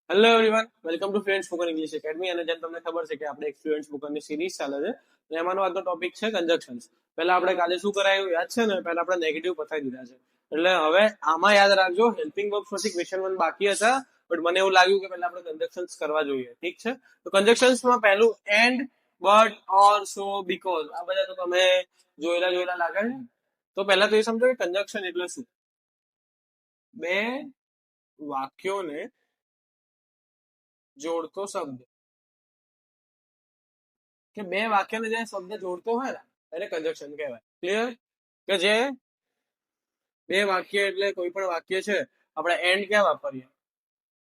Hello everyone, welcome to fluent spoken English academy. અને જેમ તમને ખબર છે કે આપણે એક ફ્લુએન્ટ સ્પોકનની સિરીઝ ચાલે છે, તો એમાંનો આજનો ટોપિક છે કન્જક્શન્સ. પહેલા આપણે કાલે શું કરાયું યાદ છે ને? પહેલા આપણે નેગેટિવ પતાવી દીધા છે. એટલે હવે આમાં યાદ રાખજો, હેલ્પિંગ વર્બ્સ પછી ક્વેશ્ચન 1 બાકી હતા, બટ મને એવું લાગ્યું કે પહેલા આપણે કન્જક્શન્સ કરવા જોઈએ. ઠીક છે, તો કન્જક્શન્સમાં પહેલું and, but, or, so, because. આ બધા તો તમે જોયેલા લાગે છે. તો પહેલા તો એ સમજો કે કન્જક્શન એટલે શું. બે વાક્યોને જોડતો શબ્દ, કે બે વાક્યને જે શબ્દ જોડતો હોય ને એને કન્જક્શન કહેવાય. ક્લિયર? કે જે બે વાક્ય એટલે કોઈ પણ વાક્ય છે, આપણે એન્ડ ક્યાં વાપરીએ,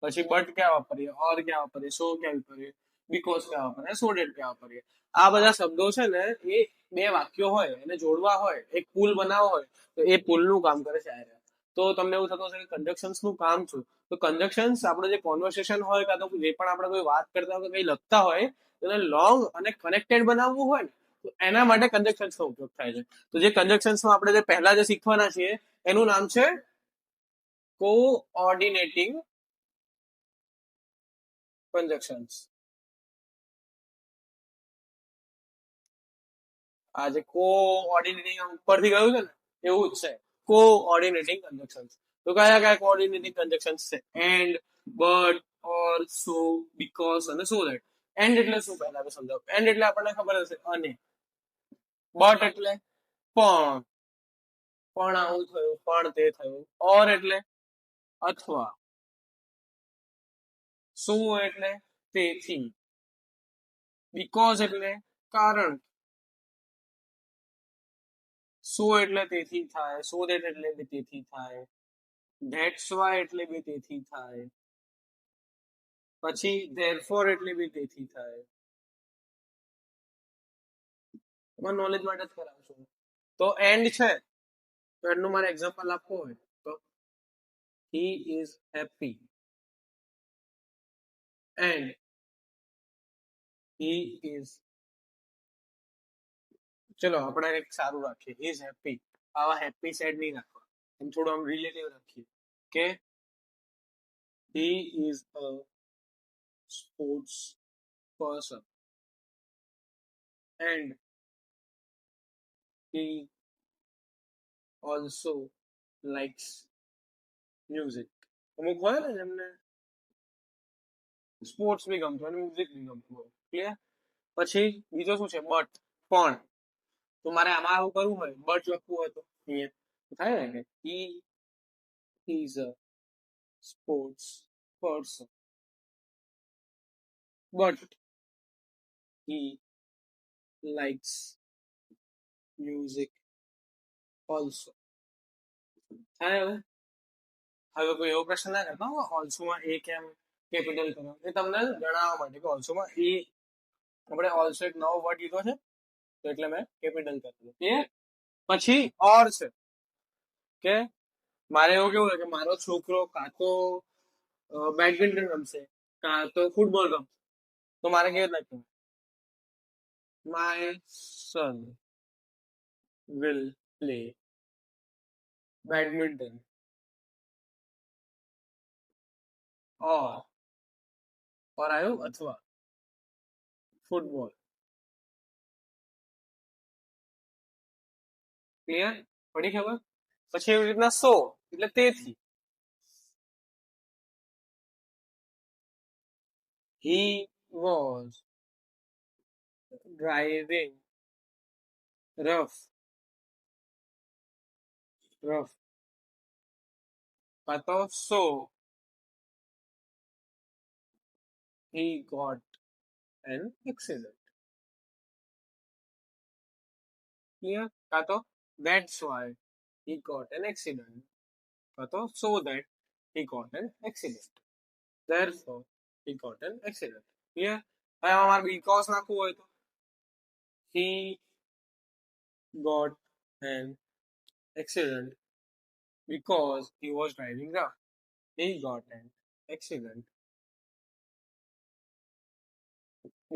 પછી બટ ક્યાં વાપરીએ, ઓર ક્યાં વાપરીએ, સો ક્યાં વાપરીએ, બીકોઝ ક્યાં વાપરીએ, સો ડેટ ક્યાં વાપરીએ. આ બધા શબ્દો છે ને, એ બે વાક્યો હોય એને જોડવા હોય, એક પુલ બનાવવો હોય, તો એ પુલનું કામ કરે છે. તો તમને એવું થતું હશે કે કન્જક્શન્સ નું કામ શું? તો કન્જક્શન્સ આપણે જે કોન્વર્સેશન હોય, કાં તો જે પણ આપણે કોઈ વાત કરતા હોય, કંઈ લખતા હોય, એને લોંગ અને કનેક્ટેડ બનાવવું હોય ને, તો એના માટે કન્જક્શન્સ નો ઉપયોગ થાય છે. તો જે કન્જક્શન્સ આપણે જે પહેલા જે શીખવાના છીએ એનું નામ છે કોઓર્ડિનેટિંગ કન્જક્શન્સ. આ જે કોઓર્ડિનેટિંગ ઉપરથી ગયું છે ને, એવું જ છે કોઓર્ડિનેટિંગ કન્જક્શન્સ. તો કયા કયા કોઓર્ડિનેટિંગ કન્જક્શન્સ છે? And, but, or, so, because અને સો ધેટ. એન્ડ એટલે શું પહેલા તો સમજાવો. એન્ડ એટલે આપણને ખબર હશે અને. બટ એટલે પણ આવું થયું, પણ તે થયું. ઓર એટલે અથવા. શું એટલે તેથી. બીકોઝ એટલે કારણ. સો એટલે તેથી થાય, સો ધેટ એટલે બી તેથી થાય, ધેટ્સ વાય એટલે બી તેથી થાય, પછી ધેરફોર એટલે બી તેથી થાય. તમારા નોલેજ માટે જ કરાવશું. તો એન્ડ છે, તો એન્ડનું મારે એક્ઝામ્પલ આપવું હોય તો he is happy and he is, ચલો આપણે એક સારું રાખીએ, હી ઇઝ હેપી. આવા હેપી સેડ નહીં રાખવા, એમ થોડું આમ રિલેટિવ રાખીએ કે he is a sports person and he also likes music. અમુક હોય ને જેમને સ્પોર્ટ્સ બી ગમતું હોય, મ્યુઝિક બી ગમતું હોય. ક્લિયર? પછી બીજો શું છે? બટ, પણ. તો મારે આમાં આવું કરવું હોય, બટ લખવું હોય તો અહીંયા થાય ને કે he is a sports person but he likes music also. થાય હવે? હવે કોઈ એવો પ્રશ્ન ના કરતા ઓલ્સોમાં એ કેમ કેપિટલ કરો, એ તમને જણાવવા માટે કે ઓલ્સોમાં એ આપણે ઓલ્સો એક નવો વર્ડ લીધો છે, તો એટલે મેં કેપિટલ કર્યું. એ પછી ઓર છે કે મારે એવું કેવું હોય કે મારો છોકરો કાં તો બેડમિન્ટન રમશે, કાં તો ફૂટબોલ રમશે, તો મારે કેવી રીતના કહેવાય? My son will play badminton or આવ્યું અથવા ફૂટબોલ. ક્લિયર? પડી ખબર? પછી એવી રીતના સો એટલે તેથી. he was driving rough કાં તો so he got an accident. Clear? કાં તો that's why he got an accident, કાં તો so that he got an accident, therefore he got an accident. Clear? હવે અમારે બીકોઝ નાખવું હોય તો he got an accident because he was driving rough. He got an accident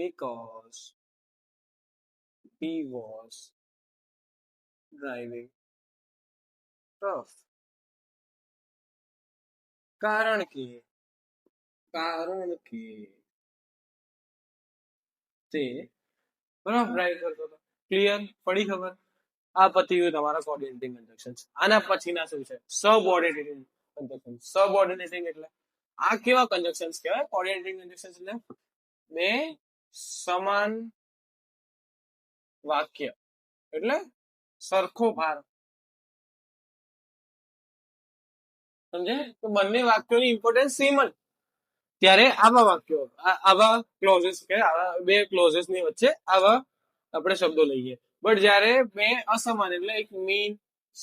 because he was driving rough. કારણ કે કારણ કે તે બરાબર ડ્રાઈવ કરતો હતો. ક્લિયર? પડી ખબર? આ પતી ગયું તમારા કોઓર્ડિનેટિંગ કંજક્શન. આના પછીના શું છે? સબઓર્ડિનેટિંગ કંજક્શન. સબઓર્ડિનેટિંગ એટલે આ કેવા કંજક્શન્સ કહેવાય? કોઓર્ડિનેટિંગ કંજક્શન એટલે બે સમાન વાક્ય એટલે સરખો ભાર. સમજે? તો બંને વાક્યોની ઇમ્પોર્ટન્સ સેમ જ. ત્યારે આવા વાક્યો, આવા ક્લોઝેસ કે આવા બે ક્લોઝેસ ની વચ્ચે આવા આપણે શબ્દો લઈએ. બટ જ્યારે બે અસમાન એટલે એક મેઇન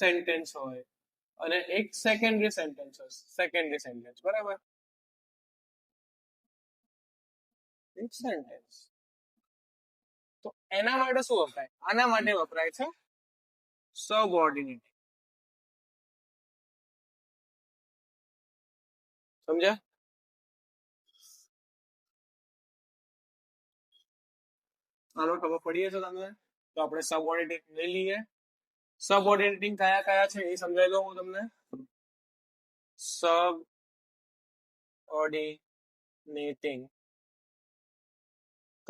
સેન્ટેન્સ હોય અને એક સેકન્ડરી સેન્ટેન્સ હોય. સેકન્ડરી સેન્ટેન્સ બરાબર? એક સેન્ટેન્સ. તો એના માટે શું વપરાય? આના માટે વપરાય છે સબઓર્ડિનેટ. સમજ્યા? આનો ખબર પડી છે તમને? તો આપણે સબઓર્ડિનેટિંગ લઈ લઈએ. સબઓર્ડિનેટિંગ કયા કયા છે એ સમજાવી દઉં હું તમને. સબઓર્ડિનેટિંગ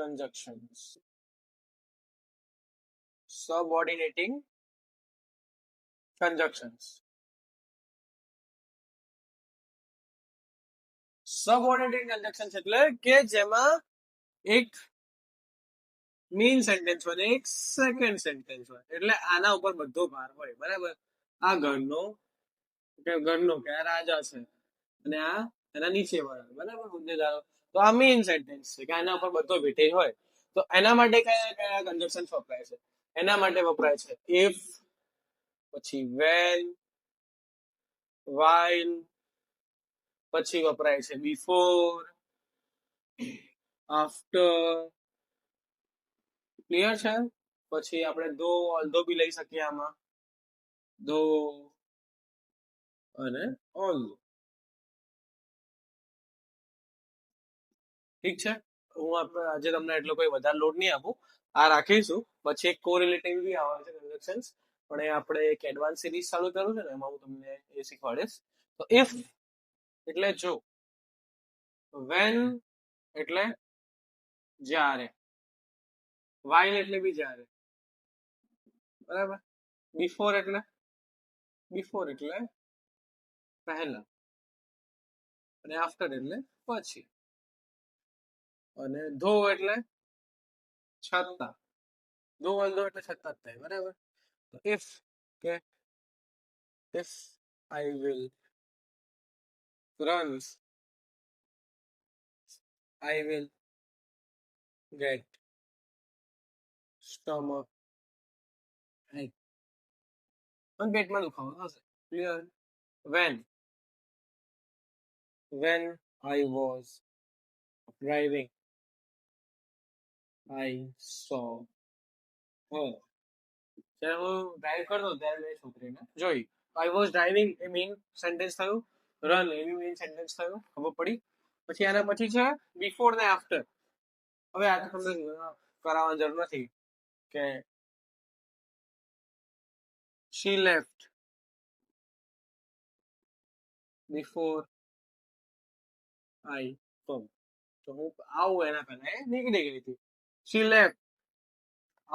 conjunctions. Subordinating conjunctions. Subordinating conjunctions એટલે કે જેમાં એક મેઇન સેન્ટેન્સ હોય એક સેકન્ડ સેન્ટેન્સ હોય. એટલે આના ઉપર બધો ભાર હોય. બરાબર? આ ઘરનો કે આ રાજા છે અને આ એના નીચે વાળા. બરાબર? હોદ્દેદારો. તો આ મેઇન સેન્ટેન્સ છે કે આના ઉપર બધો વેટેજ હોય. તો એના માટે કયા કયા કંજક્શન વપરાય છે? એના માટે વપરાય છે if, પછી when, while, પછી વપરાય છે before, after. ક્લિયર છે? પછી આપણે though, although બી લઈ શકીએ આમાં. though અને although. ઠીક છે? હું આજે તમને એટલો કોઈ વધારે લોડ નહીં આપું. આ રાખીશું. પછી એક કોરિલેટિવ બી આવે છે કંજક્શન્સ. પણ એ આપણે એક એડવાન્સ સિરીઝ ચાલુ કરું છે ને એમાં હું તમને એ શીખવાડીશ. તો if એટલે જો, when એટલે જ્યારે, while એટલે બી જ્યારે. બરાબર? before એટલે પહેલા અને after એટલે પછી. અને though એટલે છતાં. though although એટલે છતાં જ થાય. બરાબર? તો if કે if I will run, I will get stomach ache. પેટમાં દુખાવો થશે. Clear? when I was driving, I saw her. જ્યારે હું ડ્રાઈવ કરતો ત્યારે મેં છોકરીને જોઈ. I was driving A main sentence થયું. રન એ મેઇન સેન્ટેન્સ થયું. ખબર પડી? પછી આના પછી છે બિફોર ને આફ્ટર. હવે આ તો તમને કરાવવાની જરૂર નથી કે she left before I come. તો હું આવું એના પહેલા એ નીકળી ગઈ હતી. she left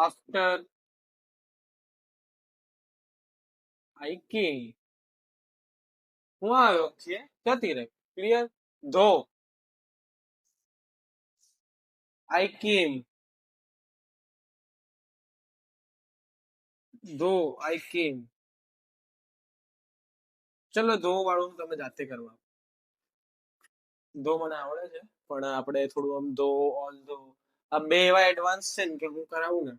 after I came. હું આવ્યો છે જતી રહી. ક્લિયર? though I came, ચલો ધો વાળું તમે જાતે કરવા. ધો મને આવડે છે પણ આપણે થોડું આમ ધો ઓલ ધો આ બે એવા એડવાન્સ છે ને કે હું કરાવું ને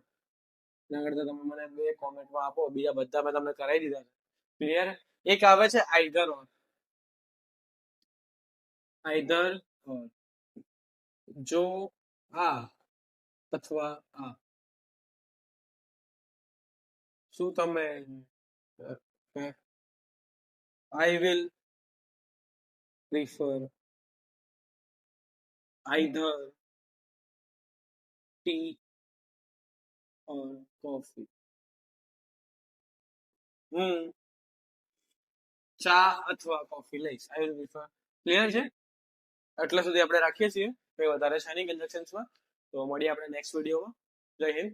એના કરતા તમે મને બે કોમેન્ટમાં આપો. બીજા બધા મેં તમને કરાવી દીધા છે. ક્લિયર? એક આવે છે આઈધર ઓર. જો આ અથવા આ. શું તમે I will prefer either tea or coffee. હું ચા અથવા કોફી લઈશ. I will prefer. ક્લિયર છે? એટલે સુધી આપણે રાખીએ છીએ. કંઈ વધારે છે નહીં કંજક્શન્સમાં. તો મળીએ આપણે નેક્સ્ટ વિડીયોમાં. જય હિન્દ.